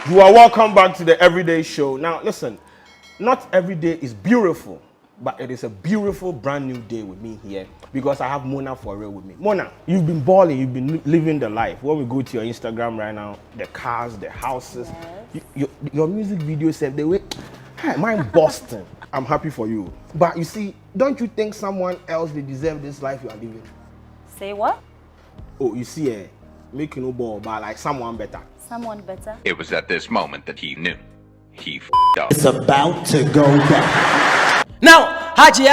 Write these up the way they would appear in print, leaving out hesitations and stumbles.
You are welcome back to the Everyday Show. Now, listen, not every day is beautiful, but it is a beautiful brand new day with me here because I have Mona 4Reall with me. Mona, you've been balling, you've been living the life. When we go to your Instagram right now, the cars, the houses, your music videos said the way, hey, mine Boston. I'm happy for you. But you see, don't you think someone else they deserve this life you are living? Say what? Oh, you see, making no ball, but like someone better. Someone better? It was at this moment that he knew. He f***ed up. It's about to go back. Now, Hajia!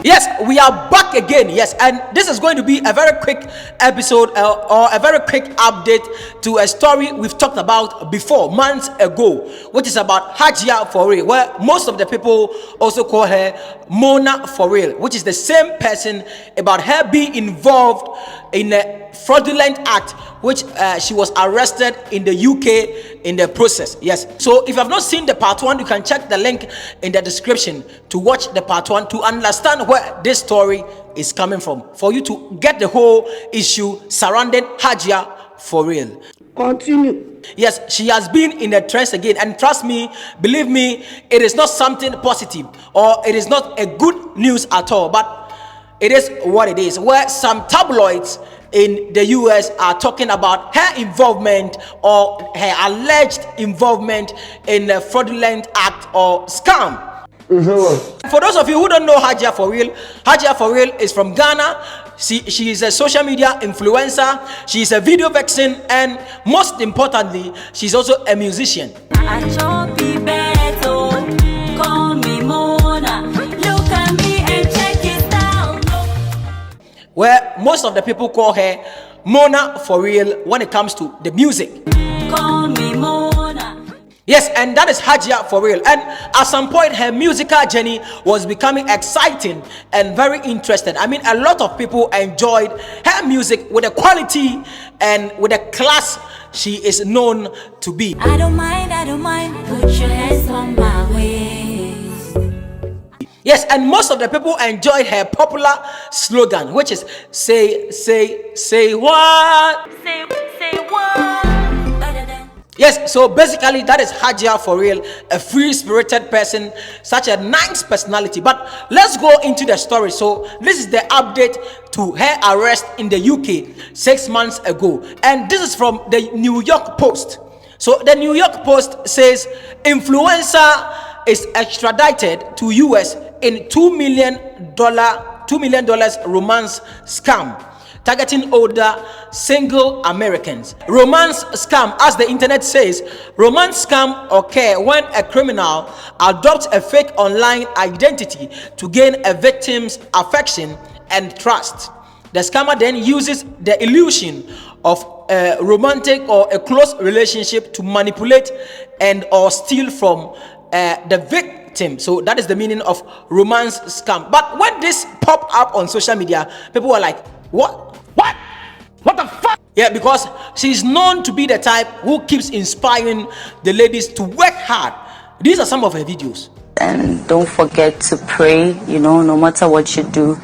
Yes, we are back again. Yes, and this is going to be a very quick episode or a very quick update to a story we've talked about before, months ago, which is about Hajia 4Reall, where most of the people also call her Mona 4Reall, which is the same person, about her being involved in a fraudulent act, which she was arrested in the UK in the process. Yes, so if you have not seen the part 1, you can check the link in the description to watch the part 1 to understand where this story is coming from, for you to get the whole issue surrounding Hajia 4Reall. Continue. Yes, she has been in the trends again, and trust me, believe me, it is not something positive, or it is not a good news at all, but it is what it is, where some tabloids in the US are talking about her involvement or her alleged involvement in a fraudulent act or scam. For those of you who don't know Hajia 4Reall is from Ghana. She is a social media influencer, she is a video vixen, and most importantly, she's also a musician. Where most of the people call her Mona 4Reall when it comes to the music. Call me Mona. Yes, and that is Hajia 4Reall. And at some point, her musical journey was becoming exciting and very interesting. I mean, a lot of people enjoyed her music with the quality and with the class she is known to be. I don't mind, put your hands on my waist. Yes, and most of the people enjoyed her popular slogan, which is say what? Say what? Yes, so basically that is Hajia 4Reall, a free-spirited person, such a nice personality. But let's go into the story. So this is the update to her arrest in the UK 6 months ago, and this is from the New York Post. So the New York Post says influencer is extradited to US in $2 million romance scam targeting older single Americans. Romance scam, as the internet says, romance scam occur when a criminal adopts a fake online identity to gain a victim's affection and trust. The scammer then uses the illusion of a romantic or a close relationship to manipulate and or steal from the victim. So that is the meaning of romance scam. But when this popped up on social media, people were like, what the fuck? Yeah, because she's known to be the type who keeps inspiring the ladies to work hard. These are some of her videos. And don't forget to pray, no matter what you do,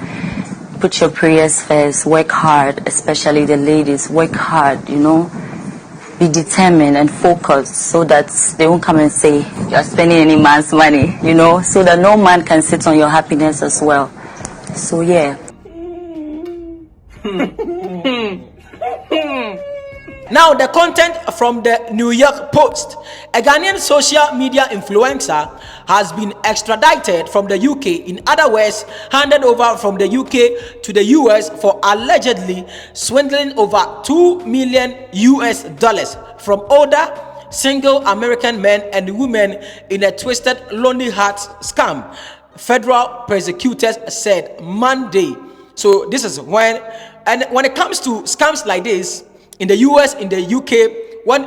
put your prayers first, work hard, especially the ladies, work hard, be determined and focused so that they won't come and say you're spending any man's money, so that no man can sit on your happiness as well. So yeah. Now the content from the New York Post. A Ghanaian social media influencer has been extradited from the UK, in other words, handed over from the UK to the US for allegedly swindling over $2 million from older single American men and women in a twisted Lonely Hearts scam, federal prosecutors said Monday. So this is when it comes to scams like this in the US, in the UK, when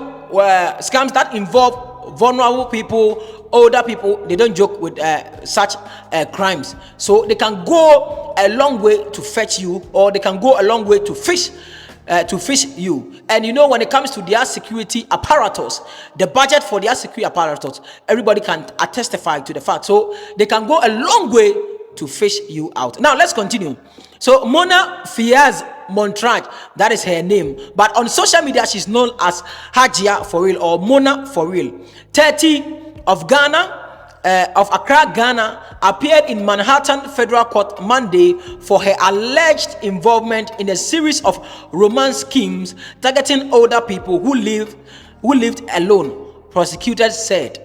scams that involve vulnerable people, older people, they don't joke with such crimes. So they can go a long way to fetch you, or they can go a long way to fish you. And when it comes to their security apparatus, the budget for their security apparatus, everybody can testify to the fact. So they can go a long way to fish you out. Now let's continue. So Mona Fiaz Montrage, that is her name, but on social media she's known as Hajia 4Reall or Mona 4Reall. 30 of Ghana. Of Accra, Ghana, appeared in Manhattan Federal Court Monday for her alleged involvement in a series of romance schemes targeting older people who lived alone, prosecutors said.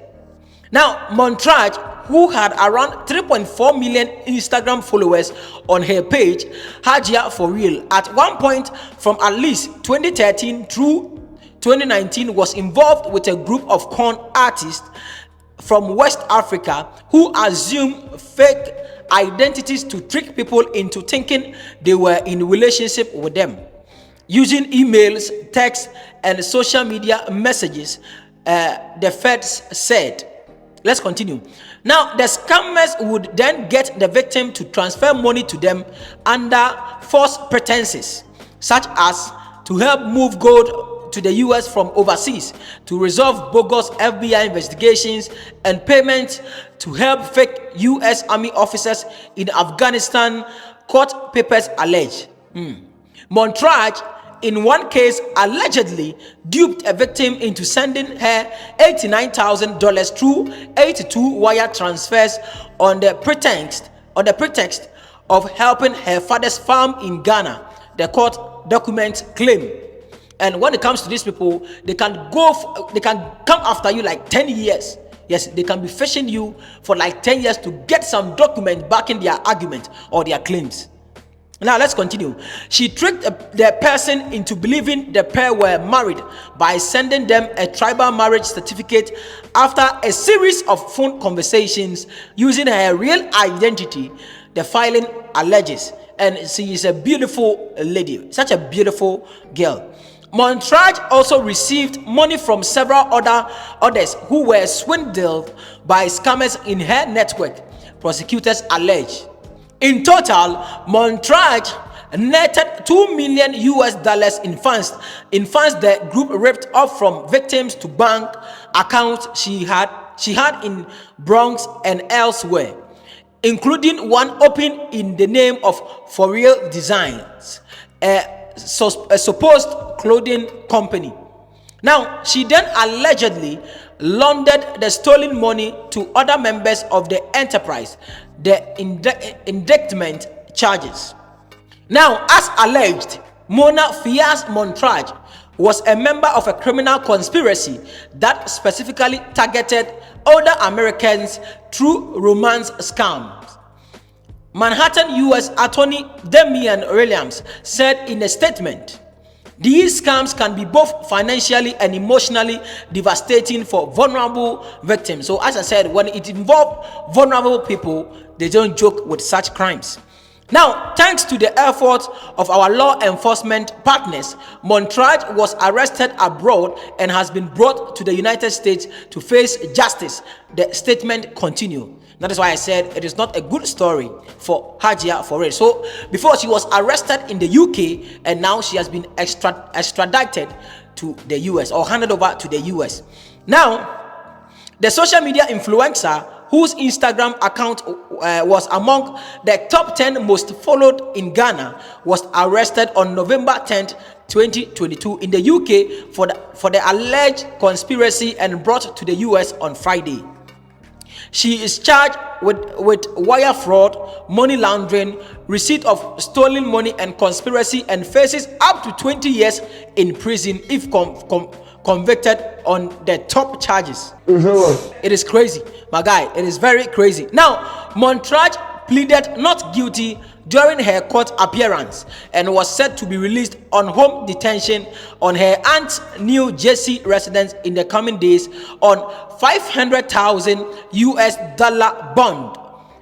Now, Montrage, who had around 3.4 million Instagram followers on her page, Hajia 4Reall, at one point from at least 2013 through 2019, was involved with a group of con artists from West Africa who assume fake identities to trick people into thinking they were in relationship with them, using emails, texts, and social media messages, the feds said. Let's continue. Now, the scammers would then get the victim to transfer money to them under false pretenses, such as to help move gold to the US from overseas, to resolve bogus FBI investigations, and payments to help fake US Army officers in Afghanistan, court papers allege. Montrage, in one case, allegedly duped a victim into sending her $89,000 through 82 wire transfers on the pretext of helping her father's farm in Ghana, the court documents claim. And when it comes to these people, they can come after you like 10 years. Yes, they can be fishing you for like 10 years to get some document backing their argument or their claims. Now let's continue. She tricked the person into believing the pair were married by sending them a tribal marriage certificate after a series of phone conversations using her real identity, the filing alleges. And she is a beautiful lady, such a beautiful girl. Montrage also received money from several others who were swindled by scammers in her network, prosecutors allege. In total, Montrage netted $2 million in funds the group ripped off from victims to bank accounts she had in Bronx and elsewhere, including one open in the name of 4Reall Designs, a supposed clothing company. Now, she then allegedly laundered the stolen money to other members of the enterprise, the indictment charges. Now, as alleged, Mona Fiaz Montrage was a member of a criminal conspiracy that specifically targeted older Americans through romance scams. Manhattan U.S. Attorney Damian Williams said in a statement, "These scams can be both financially and emotionally devastating for vulnerable victims." So as I said, when it involves vulnerable people, they don't joke with such crimes. Now, thanks to the efforts of our law enforcement partners, Montrage was arrested abroad and has been brought to the United States to face justice. The statement continued. That is why I said it is not a good story for Hajia 4Reall. So before, she was arrested in the UK and now she has been extradited to the US or handed over to the US. Now, the social media influencer whose Instagram account was among the top 10 most followed in Ghana was arrested on November 10th, 2022 in the UK for the alleged conspiracy and brought to the US on Friday. She is charged with wire fraud, money laundering, receipt of stolen money, and conspiracy, and faces up to 20 years in prison if convicted on the top charges. It is crazy, my guy. It is very crazy. Now, Montrage pleaded not guilty during her court appearance and was set to be released on home detention on her aunt's New Jersey residence in the coming days on $500,000 bond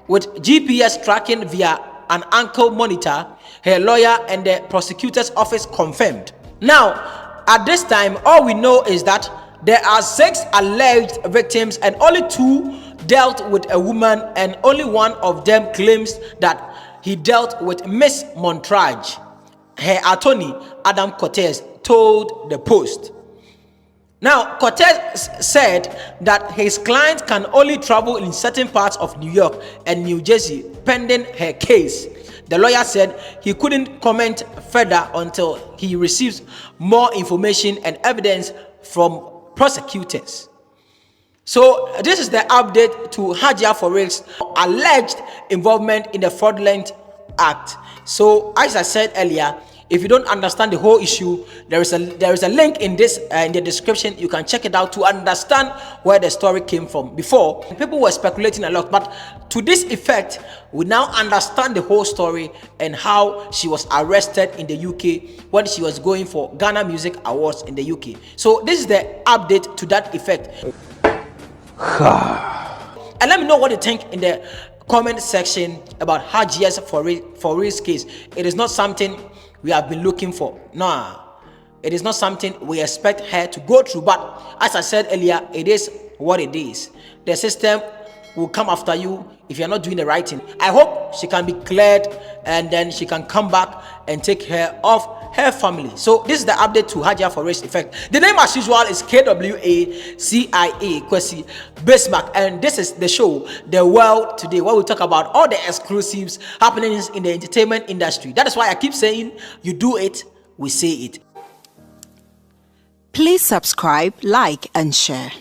with GPS tracking via an ankle monitor, her lawyer and the prosecutor's office confirmed. Now, at this time, all we know is that there are 6 alleged victims and only 2 dealt with a woman, and only one of them claims that he dealt with Miss Montrage. Her attorney, Adam Cortez, told the Post. Now, Cortez said that his client can only travel in certain parts of New York and New Jersey pending her case. The lawyer said he couldn't comment further until he receives more information and evidence from prosecutors. So this is the update to Hajia 4Reall's alleged involvement in the fraudulent act. So as I said earlier, if you don't understand the whole issue, there is a link in this in the description. You can check it out to understand where the story came from. Before, people were speculating a lot, but to this effect, we now understand the whole story and how she was arrested in the UK when she was going for Ghana Music Awards in the UK. So this is the update to that effect. And let me know what you think in the comment section about Hajia's 4Reall's case. It is not something we have been looking for. Nah, it is not something we expect her to go through. But as I said earlier, it is what it is. The system will come after you if you're not doing the right thing. I hope she can be cleared and then she can come back and take care of her family. So this is the update to Hajia 4Reall's effect. The name as usual is KWACIA Kwesi Bismarck, and this is the show The World Today, where we talk about all the exclusives happening in the entertainment industry. That is why I keep saying, you do it, we say it. Please subscribe, like, and share.